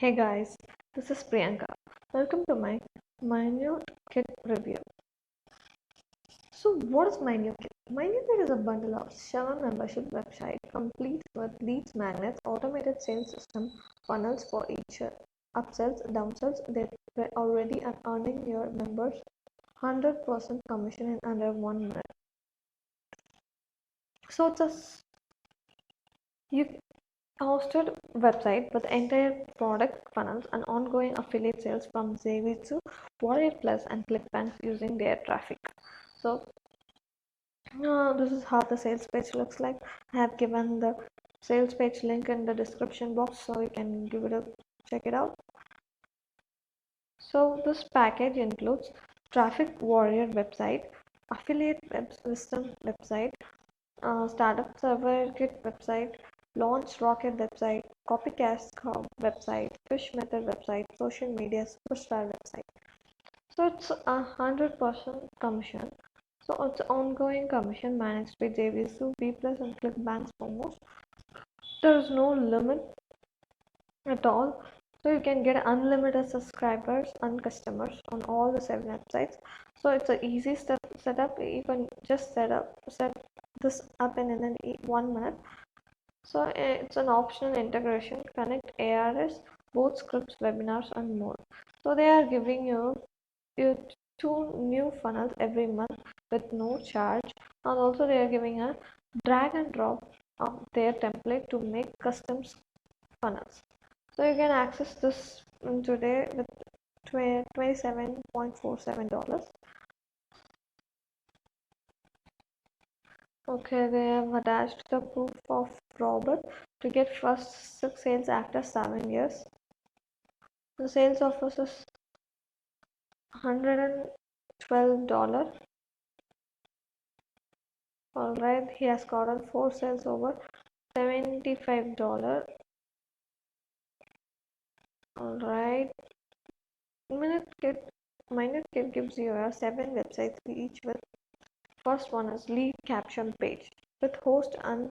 Hey guys, this is Priyanka. Welcome to my Minute Kit review. So, what is Minute Kit? Minute Kit is a bundle of 7 membership website complete with leads magnets, automated sales system, funnels for each upsells, downsells. They were already earning your members 100% commission in under 1 minute. So, it's a you hosted website with entire product funnels and ongoing affiliate sales from Zavizu, Warrior Plus, and ClickBank using their traffic. So this is how the sales page looks like. I have given the sales page link in the description box, so you can give it a check it out. So this package includes Traffic Warrior website, affiliate web system website, startup server kit website, launch rocket website, copycast website, fish method website, social media superstar website. So it's 100% commission. So it's ongoing commission managed by JVSU, B Plus, and ClickBank's promos. There is no limit at all. So you can get unlimited subscribers and customers on all the 7 websites. So it's an easy setup. You can just set this up in 1 minute. So it's an optional integration, connect ARS, both scripts, webinars, and more. So they are giving you 2 new funnels every month with no charge, and also they are giving a drag and drop of their template to make custom funnels. So you can access this today with $27.47. Okay, they have attached the proof of Robert to get first 6 sales after 7 years. The sales offers is $112. Alright, he has gotten 4 sales over $75. Alright, Minute Kit gives you 7 websites each with first one is lead caption page with hosted and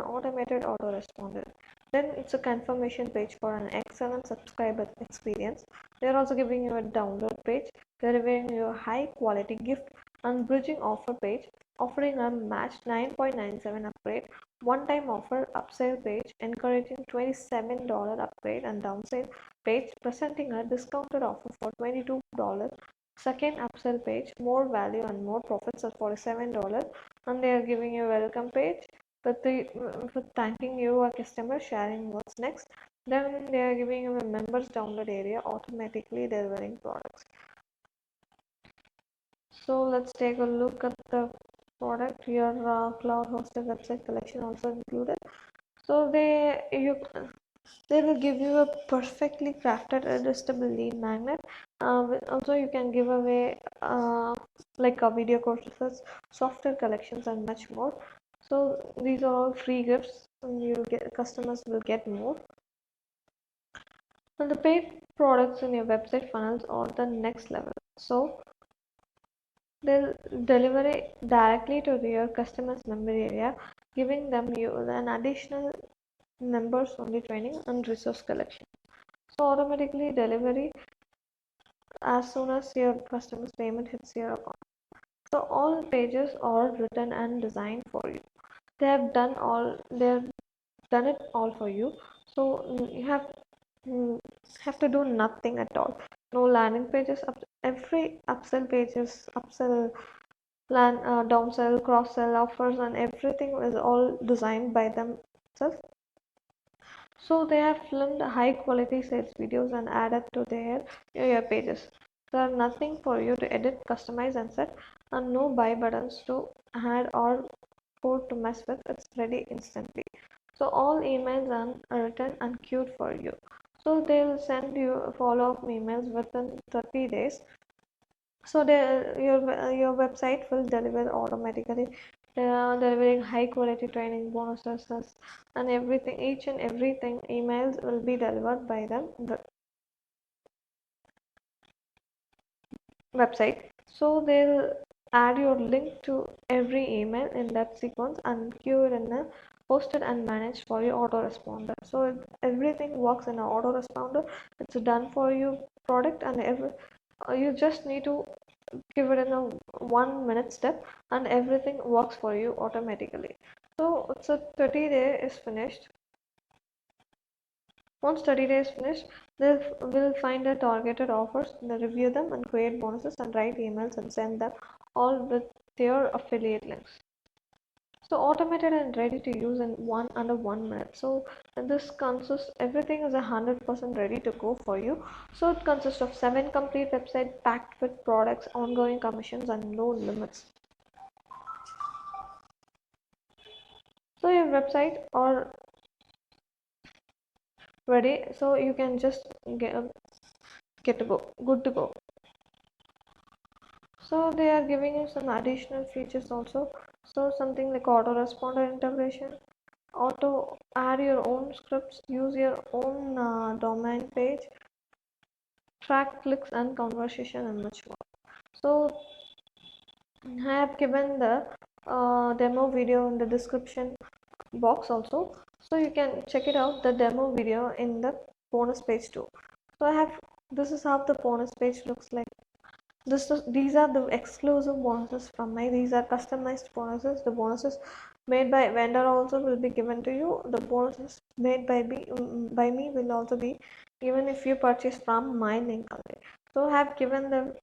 automated autoresponder. Then it's a confirmation page for an excellent subscriber experience. They're also giving you a download page. They're giving you a high quality gift and bridging offer page, offering a matched 9.97 upgrade, one-time offer upsell page, encouraging $27 upgrade and downsell page, presenting a discounted offer for $22. Second upsell page, more value and more profits at $47, and they are giving you a welcome page with thanking you a customer, sharing what's next. Then they are giving you a members download area, automatically delivering products. So let's take a look at the product. Your cloud hosted website collection also included. So they will give you a perfectly crafted adjustable lead magnet. Also you can give away like video courses, software collections, and much more. So these are all free gifts, and customers will get more. And the paid products in your website funnels are the next level. So they'll deliver it directly to your customer's member area, giving them you an additional members only training and resource collection. So automatically delivery as soon as your customer's payment hits your account. So all pages are written and designed for you. They've done it all for you. So you have to do nothing at all. No landing pages. Every upsell pages, upsell plan, downsell, cross sell offers, and everything is all designed by themselves. So they have filmed high quality sales videos and added to your pages. There are nothing for you to edit, customize, and set, and no buy buttons to add or code to mess with. It's ready instantly. So all emails are written and queued for you. So they'll send you follow-up emails within 30 days. So your website will deliver automatically, delivering high quality training, bonuses, and everything. Each and everything emails will be delivered by them the website. So they'll add your link to every email in that sequence and queue it in a hosted and managed for your autoresponder. So everything works in an autoresponder. It's done for you product, and you just need to give it in a 1 minute step, and everything works for you automatically. So it's a 30-day is finished. Once 30 days finished, they will find the targeted offers, they review them and create bonuses and write emails and send them all with their affiliate links. So automated and ready to use in under 1 minute. So this consists, everything is 100% ready to go for you. So it consists of 7 complete websites packed with products, ongoing commissions, and no limits. So your website are ready, so you can just get to go, good to go. So they are giving you some additional features also. So something like autoresponder integration, auto add your own scripts, use your own domain page, track clicks and conversation, and much more. So I have given the demo video in the description box also, so you can check it out, the demo video in the bonus page too. So this is how the bonus page looks like. These are the exclusive bonuses from my. These are customized bonuses. The bonuses made by vendor also will be given to you. The bonuses made by me will also be given if you purchase from my link only. So I have given the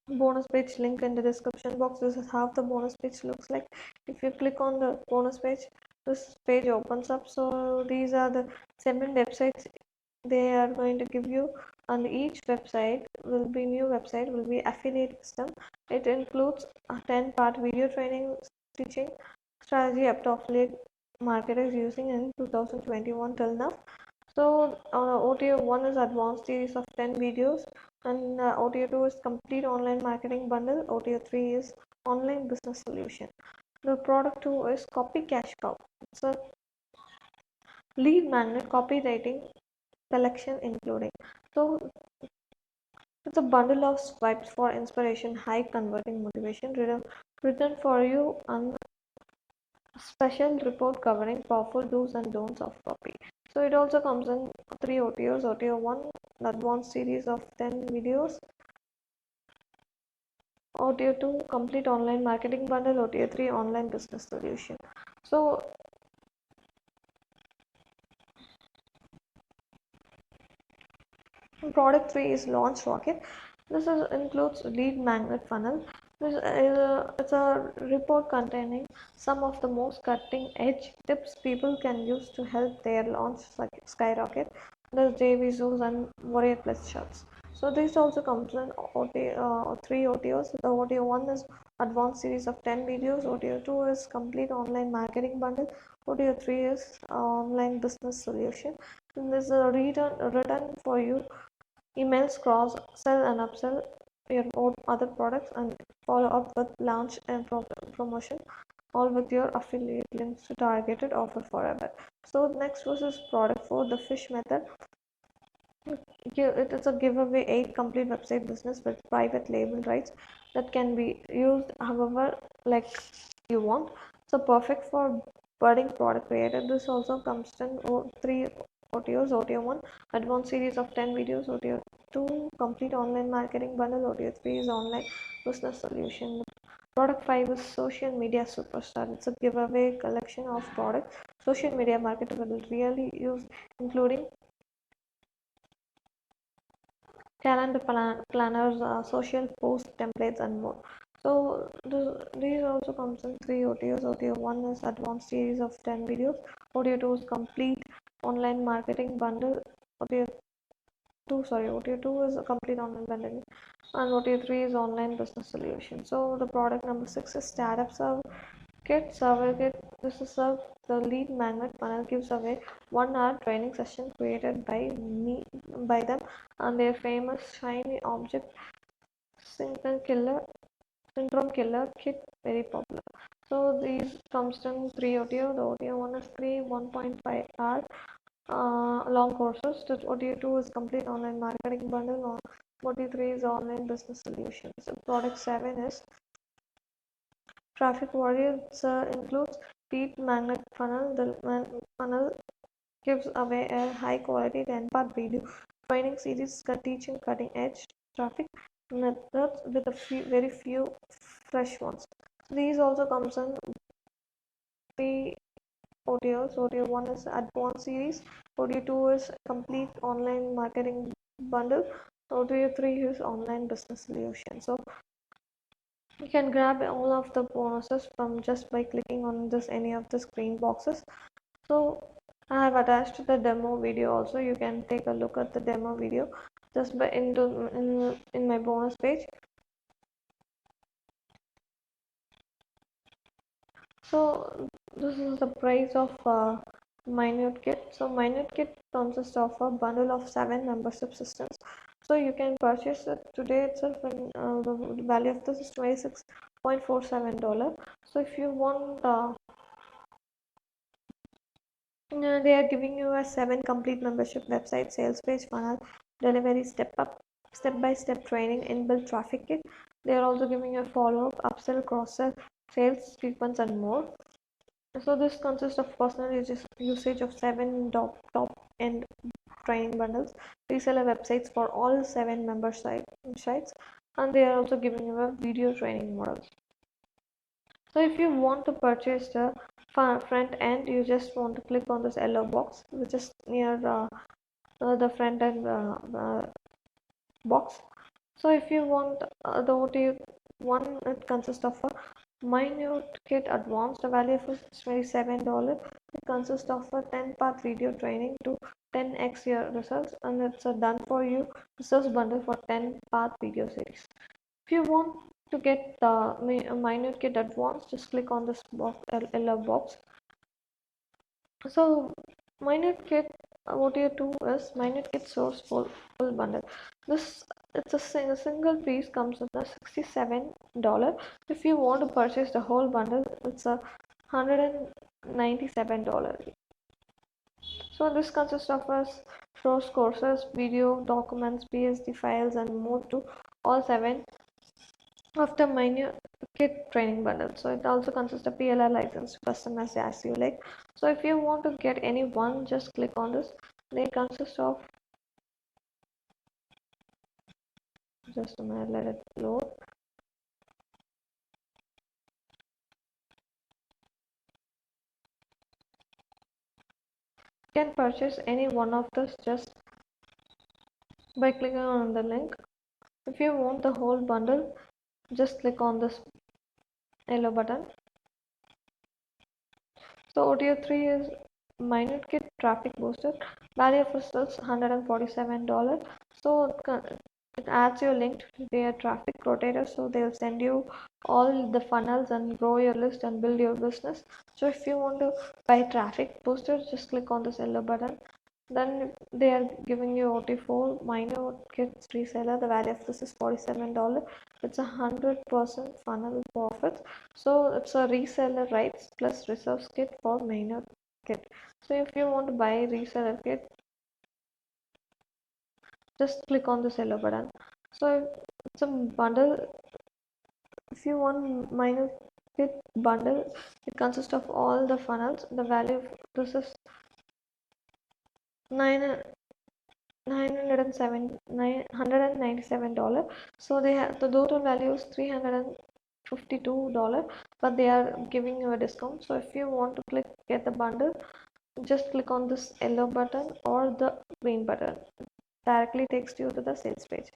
bonus page link in the description box. This is how the bonus page looks like. If you click on the bonus page, this page opens up. So these are the 7 websites they are going to give you, and each website will be new website will be affiliate system. It includes a 10-part video training teaching strategy up to affiliate marketers using in 2021 till now. So OTO 1 is advanced series of 10 videos, and OTO 2 is complete online marketing bundle. OTO 3 is online business solution. The product 2 is copy cash cow. It's a lead magnet copywriting collection including. So it's a bundle of swipes for inspiration, high converting motivation, written for you, and special report covering powerful do's and don'ts of copy. So it also comes in 3 OTOs. OTO 1, the advanced series of 10 videos. OTO 2, complete online marketing bundle. OTO 3, online business solution. So product 3 is Launch Rocket. This includes lead magnet funnel. It's a report containing some of the most cutting edge tips people can use to help their launch skyrocket. There's JVZOs and Warrior Plus shots. So this also comes in 3 OTOs. The OTO 1 is advanced series of 10 videos. OTO 2 is complete online marketing bundle. OTO 3 is online business solution. And this is written for you emails, cross sell and upsell your own other products, and follow up with launch and promotion, all with your affiliate links to targeted offer forever. So next was this product 4, the fish method. It is a giveaway 8 complete website business with private label rights that can be used however like you want. So perfect for budding product creator. This also comes in 3 OTOs. OTO 1, advanced series of 10 videos. OTO 2, complete online marketing bundle. OTO 3 is online business solution. Product 5 is social media superstar. It's a giveaway collection of products social media marketer will really use, including calendar planners, social post templates, and more. So these also comes in 3 OTOs. OTO 1 is advanced series of 10 videos. OTO 2 is complete online marketing bundle. OTO 2 is a complete online bundle, and OTO 3 is online business solution. So the product number 6 is startup server kit. This is the lead magnet panel gives away 1 hour training session created by them, and their famous shiny object syndrome killer kit, very popular. So these comes in 3 OTO. The OTO 1 is 1.5 hour long courses. The OTO 2 is complete online marketing bundle. OTO 3 is online business solutions. So product 7 is Traffic Warrior. Includes speed magnet funnel. The funnel gives away a high quality 10-part video training series teaching cutting edge traffic methods with very few fresh ones. These also comes in three ODOs. ODO 1 is advanced series, ODO 2 is complete online marketing bundle, ODO 3 is online business solution. So you can grab all of the bonuses from just by clicking on this any of the screen boxes. So I have attached the demo video also. You can take a look at the demo video just by in my bonus page. So this is the price of Minute Kit. So Minute Kit consists of a bundle of 7 membership systems. So you can purchase it today itself, and the value of this is $26.47. So if you want, they are giving you a 7 complete membership website, sales page, funnel, delivery, step by step training, inbuilt traffic kit. They are also giving you a follow up, upsell, cross sell, sales sequence, and more. So this consists of personal usage of 7 top-end training bundles, reseller websites for all 7 member sites, and they are also giving you a video training models. So if you want to purchase the front end, you just want to click on this yellow box, which is near the front end box. So if you want the OT one, it consists of a Minute Kit Advanced. The value of is $27. It consists of a 10-part video training to 10x your results, and it's a done for you resource bundle for 10-part video series. If you want to get the Minute Kit Advanced, just click on this box, yellow box. So Minute Kit OTA 2 is Minute Kit Source full bundle. This it's a single piece comes with a $67. If you want to purchase the whole bundle, it's a $197. So this consists of us source courses, video, documents, PSD files, and more to all 7 of the Minute Kit training bundle. So it also consists of PLR license to customize as you like. So if you want to get any one, just click on this. They consist of, just a minute, let it load. You can purchase any one of this just by clicking on the link. If you want the whole bundle, just click on this yellow button. So OTO 3 is Minute Kit Traffic Booster. Value of results $147. So it adds your link to their traffic rotator, so they'll send you all the funnels and grow your list and build your business. So if you want to buy traffic boosters, just click on this yellow button. Then they are giving you OT4 Minute Kits reseller. The value of this is $47. It's 100% funnel profits. So it's a reseller rights plus reserves kit for Minute Kit. So if you want to buy reseller kit, just click on this yellow button. So it's a bundle. If you want Minute Kit bundle, it consists of all the funnels. The value of this is $997. So they have the total value is $352, but they are giving you a discount. So if you want to get the bundle, just click on this yellow button or the green button. Directly takes you to the sales page.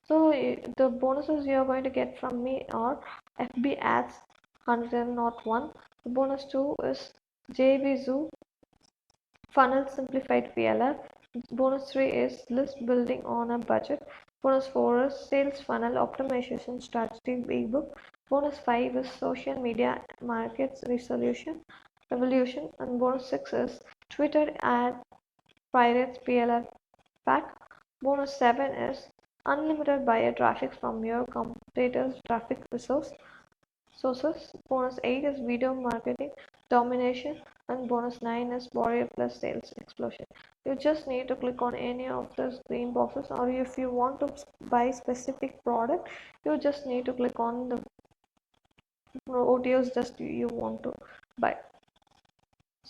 So the bonuses you are going to get from me are FB ads 101. The bonus 2 is JV Zoo Funnel Simplified PLR. Bonus 3 is List Building on a Budget. Bonus 4 is Sales Funnel Optimization Strategy ebook. Bonus 5 is Social Media Markets Revolution. And bonus 6 is Twitter Ad Pirates PLR pack. Bonus 7 is Unlimited Buyer Traffic from your competitors' traffic sources. Bonus 8 is Video Marketing Domination, and bonus 9 is Warrior Plus Sales Explosion. You just need to click on any of those green boxes, or if you want to buy specific product, you just need to click on the OTOs just you want to buy.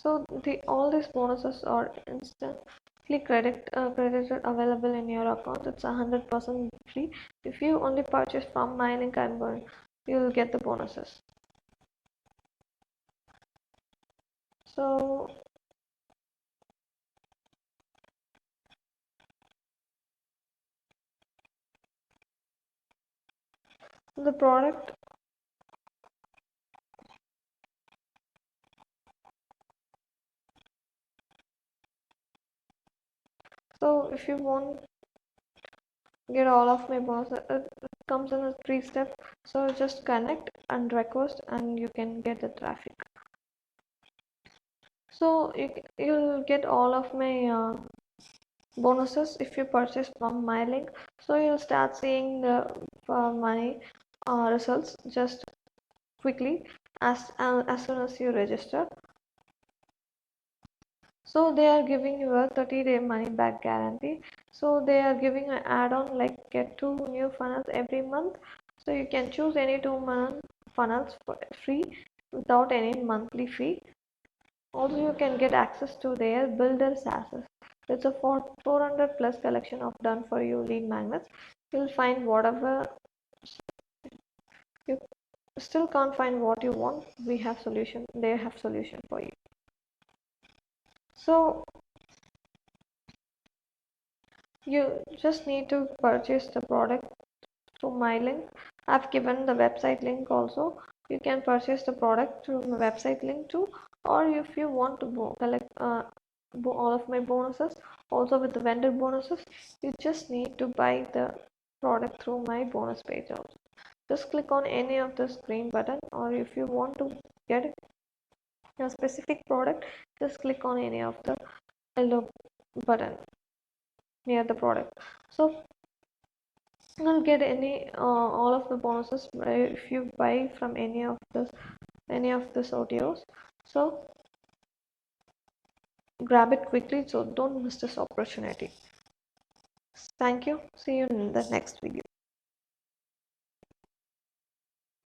So all these bonuses are instantly credited available in your account. It's 100% free. If you only purchase from my link, you'll get the bonuses. So the product, so if you want get all of my bonuses, it comes in a 3 step. So just connect and request and you can get the traffic. So you'll get all of my bonuses if you purchase from my link. So you'll start seeing the money results just quickly as soon as you register. So they are giving you a 30-day money back guarantee. So they are giving an add-on like get 2 new funnels every month. So you can choose any 2 funnels for free without any monthly fee. Also you can get access to their builder SaaS. It's a 400 plus collection of done for you lead magnets. You'll find whatever you still can't find what you want. We have solution. They have solution for you. So you just need to purchase the product through my link. I've given the website link also. You can purchase the product through my website link too, or if you want to collect all of my bonuses also with the vendor bonuses, you just need to buy the product through my bonus page also. Just click on any of this green button, or if you want to get a specific product, just click on any of the yellow button near the product. So you'll get all of the bonuses if you buy from any of this OTOs. So grab it quickly, so don't miss this opportunity. Thank you. See you in the next video.